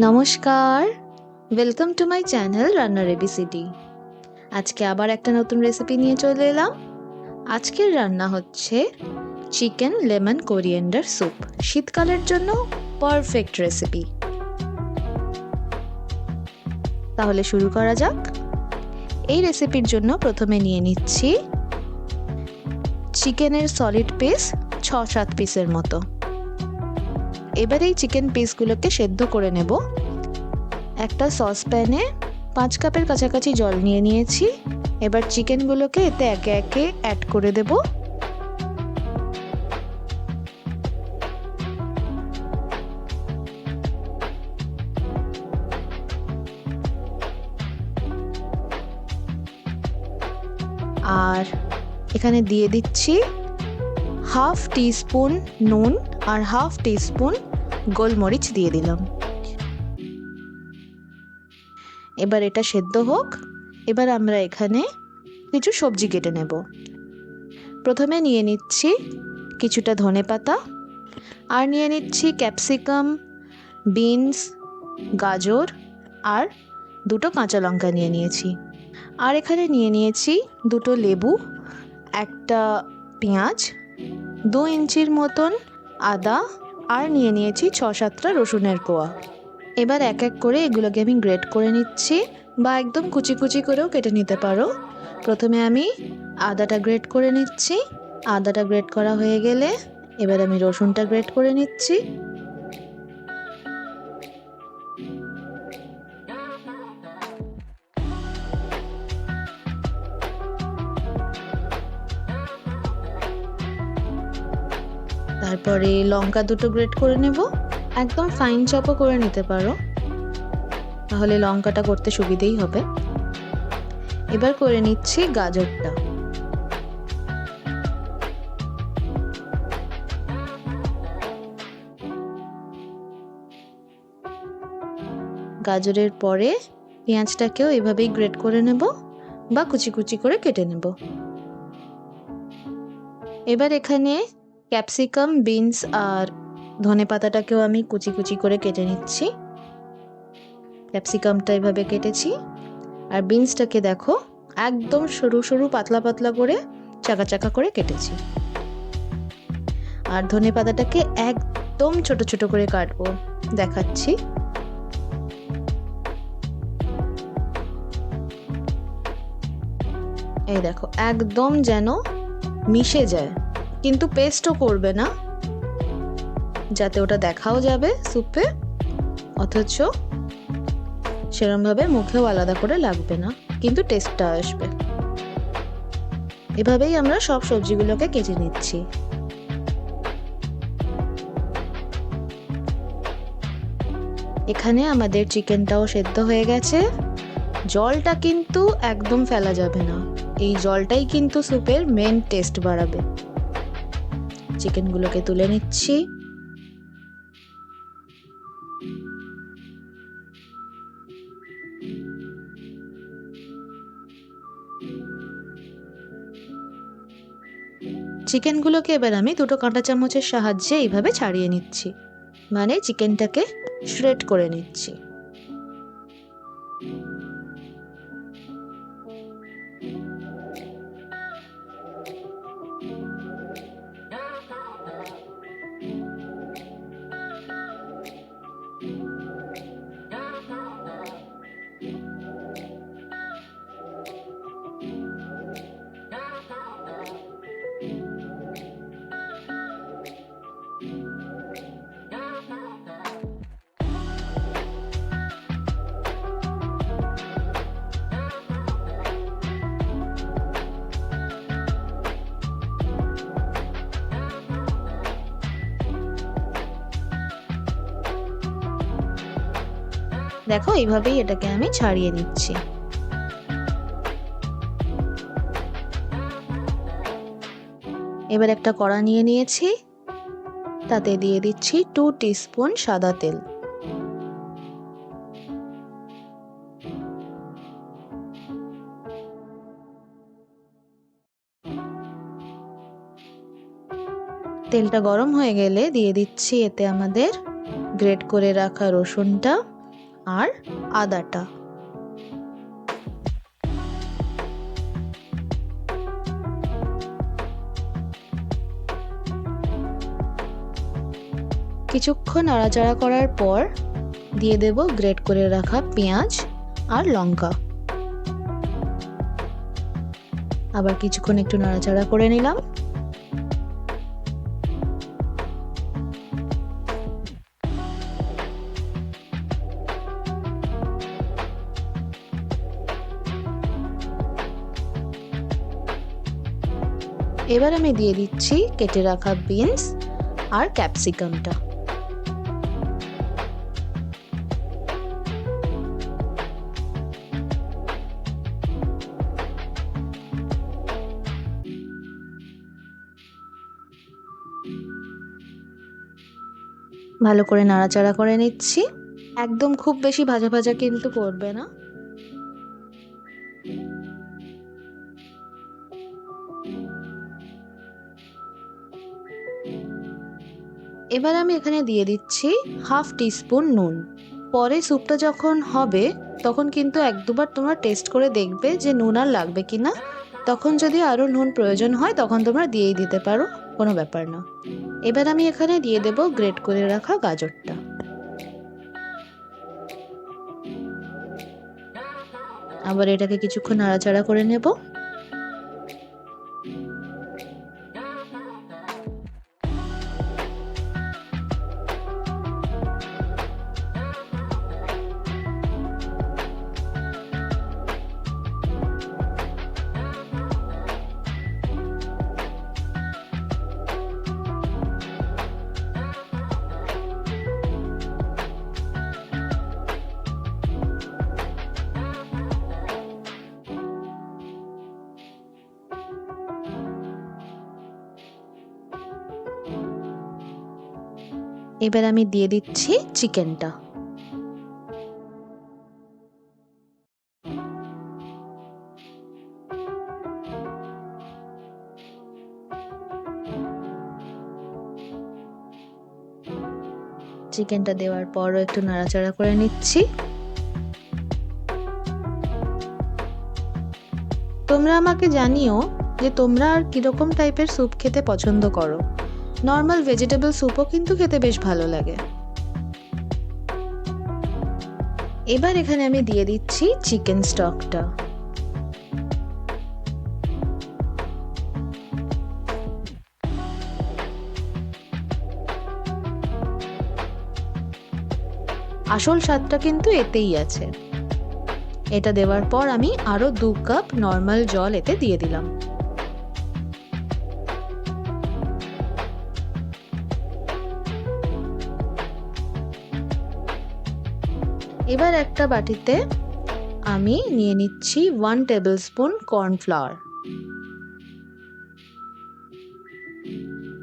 নমস্কার, welcome to my channel রান্নার ABCD. আজকে আবার একটা নতুন রেসিপি নিয়ে চলে এলাম। আজকের রান্না হচ্ছে চিকেন লেমন কোরিয়েন্ডার স্যুপ। শীতকালের জন্য পারফেক্ট রেসিপি। তাহলে শুরু করা যাক। এই রেসিপির জন্য প্রথমে নিয়ে নিচ্ছি চিকেনের সলিড পিস ৬-৭ পিসের মতো। এবার এই চিকেন পিসগুলোকে সেদ্ধ করে নেব। একটা সসপ্যানে ৫ কাপের কাছাকাছি জল নিয়ে নিয়েছি। এবার চিকেনগুলোকে এতে একে একে অ্যাড করে দেব। আর এখানে দিয়ে দিচ্ছি হাফ টিস্পুন নুন আর হাফ টিস্পুন গোলমরিচ দিয়ে দিলাম। এবার এটা সেদ্ধ হোক। এবার আমরা এখানে কিছু সবজি কেটে নেব। প্রথমে নিয়ে নিচ্ছি কিছুটা ধনেপাতা, আর নিয়ে নিচ্ছি ক্যাপসিকাম, বিনস, গাজর আর দুটো কাঁচা লঙ্কা নিয়ে নিয়েছি। আর এখানে নিয়ে নিয়েছি দুটো লেবু, একটা পেঁয়াজ, 2 ইঞ্চির মতন আদা, আর নিয়ে নিয়েছি 6-7টা রসুনের কোয়া। এবার এক এক করে এগুলোকে আমি গ্রেট করে নিচ্ছি, বা একদম কুচি কুচি করেও কেটে নিতে পারো। প্রথমে আমি আদাটা গ্রেট করে নিচ্ছি। আদাটা গ্রেট করা হয়ে গেলে এবার আমি রসুনটা গ্রেট করে নিচ্ছি। তারপরে লঙ্কা দুটো গ্রেট করে নেব। একদম ফাইন চপও করে নিতে পারো, তাহলে লঙ্কাটা করতে সুবিধেই হবে। এবার করে নিচ্ছি গাজরটা। গাজরের পরে পেঁয়াজটাকেও এভাবেই গ্রেট করে নেব, বা কুচি কুচি করে কেটে নেব। এবার এখানে ক্যাপসিকাম, বিনস আর ধনেপাতাটাকেও আমি কুচি কুচি করে কেটে নিচ্ছি। ক্যাপসিকামটা এভাবে কেটেছি, আর বিনসটাকে দেখো একদম সরু সরু পাতলা পাতলা করে চাকা চাকা করে কেটেছি। আর ধনেপাতাটাকে একদম ছোট ছোট করে কাটবো, দেখাচ্ছি। এই দেখো একদম যেন মিশে যায়, কিন্তু পেস্টও করবে না, যাতে ওটা দেখাও যাবে স্যুপে, অথচ সেরমভাবে মুখেও আলাদা করে লাগবে না, কিন্তু টেস্টটা আসবে। এভাবেই আমরা সব সবজিগুলোকে কেটে নিচ্ছি। এখানে আমাদের চিকেনটাও সেদ্ধ হয়ে গেছে। জলটা কিন্তু একদম ফেলা যাবে না, এই জলটাই কিন্তু স্যুপের মেন টেস্ট বাড়াবে। চিকেনগুলোকে তুলে নিচ্ছি। চিকেনগুলোকে এবার আমি দুটো কাঁটা চামচের সাহায্যে এইভাবে ছাড়িয়ে নিচ্ছি, মানে চিকেনটাকে শ্রেড করে নিচ্ছি। দেখো এইভাবেই এটাকে আমি ছাড়িয়ে নিচ্ছি। এবার একটা কড়া নিয়ে নিয়েছি, তাতে দিয়ে দিচ্ছি 2 টিস্পুন সাদা তেল। তেলটা গরম হয়ে গেলে দিয়ে দিচ্ছি এতে আমাদের গ্রেট করে রাখা রসুনটা আর আদাটা। কিছুক্ষণ নাড়াচাড়া করার পর দিয়ে দেব গ্রেট করে রাখা পেঁয়াজ আর লঙ্কা। আবার কিছুক্ষণ একটু নাড়াচাড়া করে নিলাম। এবার আমি দিয়ে দিচ্ছি কেটে রাখা বিনস আর ক্যাপসিকামটা। ভালো করে নাড়াচাড়া করে নিচ্ছি। একদম খুব বেশি ভাজা ভাজা কিন্তু করবে না। এবার আমি এখানে দিয়ে দিচ্ছি হাফ টিস্পুন নুন। পরে স্যুপটা যখন হবে তখন কিন্তু এক দুবার তোমরা টেস্ট করে দেখবে যে নুন আর লাগবে কিনা। তখন যদি আরও নুন প্রয়োজন হয় তখন তোমরা দিয়েই দিতে পারো, কোনো ব্যাপার না। এবার আমি এখানে দিয়ে দেব গ্রেট করে রাখা গাজরটা। আবার এটাকে কিছুক্ষণ নাড়াচাড়া করে নেব। এবার আমি দিয়ে দিচ্ছি চিকেনটা। চিকেনটা দেওয়ার পরও একটু নাড়াচাড়া করে নিচ্ছি। তোমরা আমাকে জানিও যে তোমরা আর কিরকম টাইপের স্যুপ খেতে পছন্দ করো। নর্মাল ভেজিটেবল স্যুপও কিন্তু খেতে বেশ ভালো লাগে। এবার এখানে আমি দিয়ে দিচ্ছি চিকেন স্টকটা। আসল স্বাদটা কিন্তু এতেই আছে। এটা দেওয়ার পর আমি আরো 2 কাপ নর্মাল জল এতে দিয়ে দিলাম। এবার একটা বাটিতে আমি নিয়ে নিচ্ছি 1 টেবিলস্পুন কর্নফ্লাওয়ার।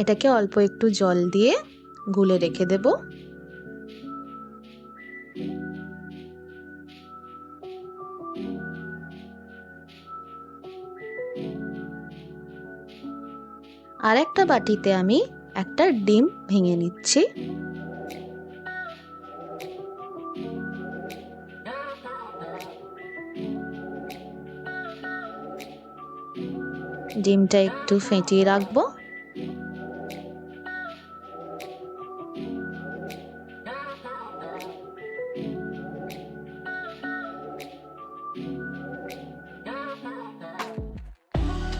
এটাকে অল্প একটু জল দিয়ে গুলে রেখে দেব। আর একটা বাটিতে আমি একটা ডিম ভেঙে নিচ্ছি। ডিমটা একটু ফেটিয়ে রাখবো।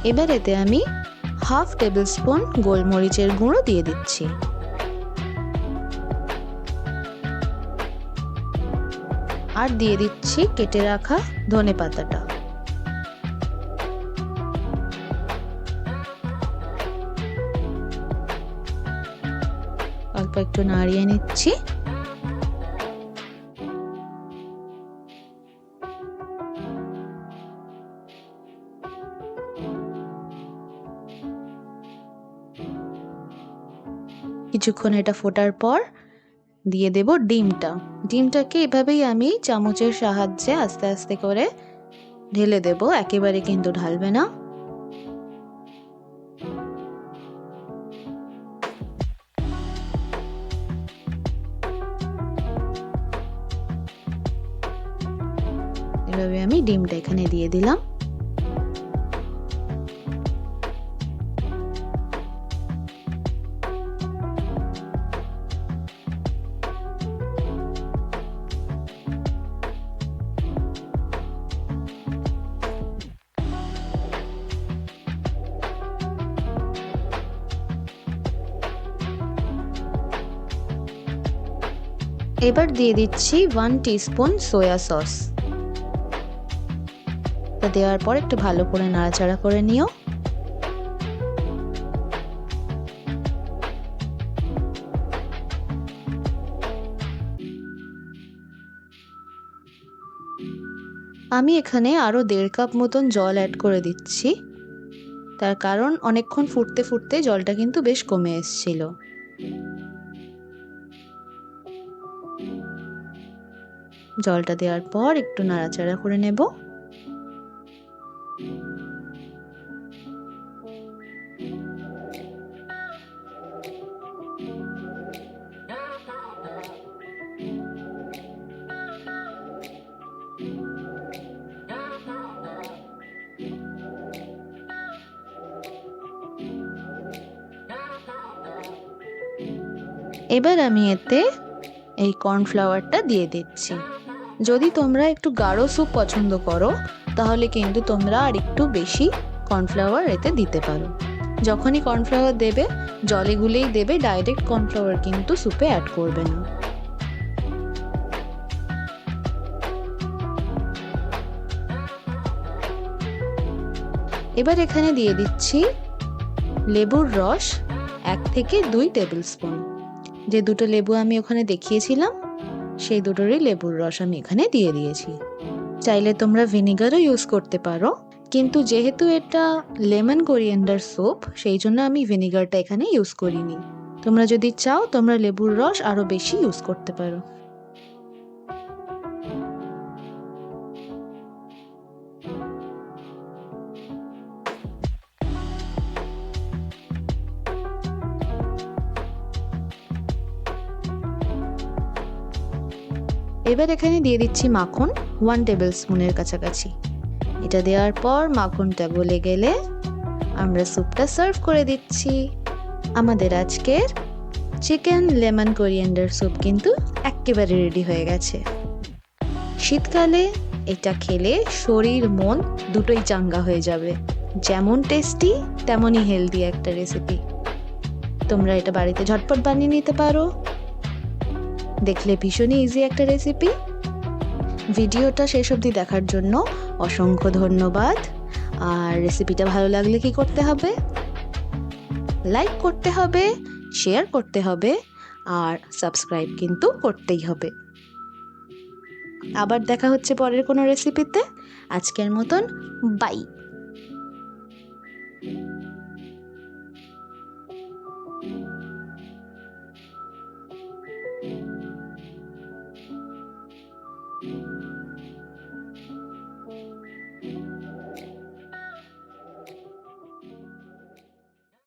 এবার এতে আমি হাফ টেবিলস্পুন গোলমরিচের গুঁড়ো দিয়ে দিচ্ছি। আর দিয়ে দিচ্ছি কেটে রাখা ধনেপাতাটা। অল্প একটু নাড়িয়ে নিচ্ছি। কিছুক্ষণ এটা ফোটার পর দিয়ে দেব ডিমটা। ডিমটাকে এভাবেই আমি চামচের সাহায্যে আস্তে আস্তে করে ঢেলে দেব, একেবারে কিন্তু ঢালবে না। এভাবে আমি ডিমটা এখানে দিয়ে দিলাম। এবার দিয়ে দিচ্ছি 1 টিস্পুন সয়া সস। দেওয়ার পর একটু ভালো করে নাড়াচাড়া করে নিও। আমি এখানে আরো 1.5 কাপ মতন জল অ্যাড করে দিচ্ছি, তার কারণ অনেকক্ষণ ফুটতে ফুটতে জলটা কিন্তু বেশ কমে এসেছিল। জলটা দেওয়ার পর একটু নাড়াচাড়া করে নেব। এবার আমি এতে এই কর্নফ্লাওয়ারটা দিয়ে দিচ্ছি। যদি তোমরা একটু গাঢ় স্যুপ পছন্দ করো তাহলে কিন্তু তোমরা আর একটু বেশি কর্নফ্লাওয়ার এতে দিতে পারো। যখনই কর্নফ্লাওয়ার দেবে জলে গুলেই দেবে, ডাইরেক্ট কর্নফ্লাওয়ার কিন্তু স্যুপে অ্যাড করবে না। এবার এখানে দিয়ে দিচ্ছি লেবুর রস 1 থেকে 2 টেবিল স্পুন। যে দুটো লেবু আমি ওখানে দেখিয়েছিলাম সেই দুটোরই লেবুর রস আমি এখানে দিয়ে দিয়েছি। চাইলে তোমরা ভিনেগারও ইউজ করতে পারো, কিন্তু যেহেতু এটা লেমন কোরিয়েন্ডার স্যুপ সেই জন্য আমি ভিনেগারটা এখানে ইউজ করিনি। তোমরা যদি চাও তোমরা লেবুর রস আরো বেশি ইউজ করতে পারো। এবার এখানে দিয়ে দিচ্ছি মাখন 1 টেবিল স্পুনের কাছাকাছি। এটা দেওয়ার পর মাখনটা গলে গেলে আমরা স্যুপটা সার্ভ করে দিচ্ছি। আমাদের আজকের চিকেন লেমন কোরিয়েন্ডার স্যুপ কিন্তু একেবারে রেডি হয়ে গেছে। শীতকালে এটা খেলে শরীর মন দুটোই চাঙ্গা হয়ে যাবে। যেমন টেস্টি তেমনই হেলদি একটা রেসিপি। তোমরা এটা বাড়িতে ঝটপট বানিয়ে নিতে পারো। দেখলে ভীষণই ইজি একটা রেসিপি। ভিডিওটা শেষ অবধি দেখার জন্য অসংখ্য ধন্যবাদ। আর রেসিপিটা ভালো লাগলে কি করতে হবে? লাইক করতে হবে, শেয়ার করতে হবে, আর সাবস্ক্রাইব কিন্তু করতেই হবে। আবার দেখা হচ্ছে পরের কোনো রেসিপিতে। আজকের মতন বাই।